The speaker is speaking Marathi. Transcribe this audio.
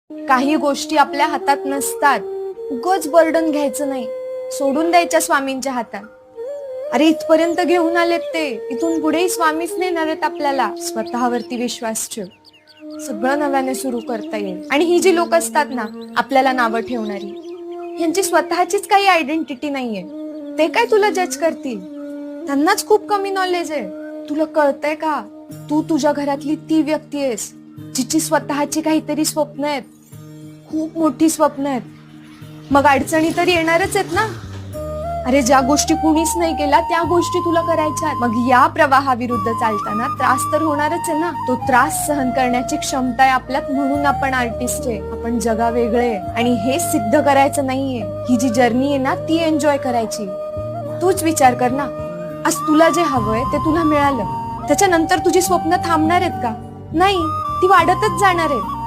काही गोष्टी आपल्या हातात नसतात. उगाच बर्डन घ्यायचं नाही, सोडून द्यायच्या स्वामींच्या हातात. अरे इथपर्यंत घेऊन आलेत ते, इथून पुढेही स्वामीच नेणार आहेत आपल्याला. स्वतःवरती विश्वास ठेव, सगळं नव्याने सुरू करता येईल. आणि ही जी लोक असतात ना आपल्याला नावं ठेवणारी, यांची स्वतःचीच काही आयडेंटिटी नाहीये. ते काय तुला जज करतील? त्यांनाच खूप कमी नॉलेज आहे. तुला कळतंय का, तू तुझ्या घरातली ती व्यक्ती आहेस जिची स्वतःची काहीतरी स्वप्न आहेत, खूप मोठी स्वप्न आहेत. मग अडचणी तर येणारच आहेत ना. अरे ज्या गोष्टी कुणीच नाही केल्या त्या गोष्टी तुला करायच्या. मग या प्रवाहाविरुद्ध चालताना त्रास तर होणारच आहे ना. तो त्रास सहन करण्याची क्षमता आहे आपल्यात, म्हणून आपण आर्टिस्ट आहे, आपण जगा वेगळे. आणि हे सिद्ध करायचं नाहीये, ही जी जर्नी आहे ना ती एन्जॉय करायची. तूच विचार कर ना, आज तुला जे हवंय ते तुला मिळालं, त्याच्यानंतर तुझी स्वप्न थांबणार आहेत का? नाही, ती वाढतच जाणार आहेत.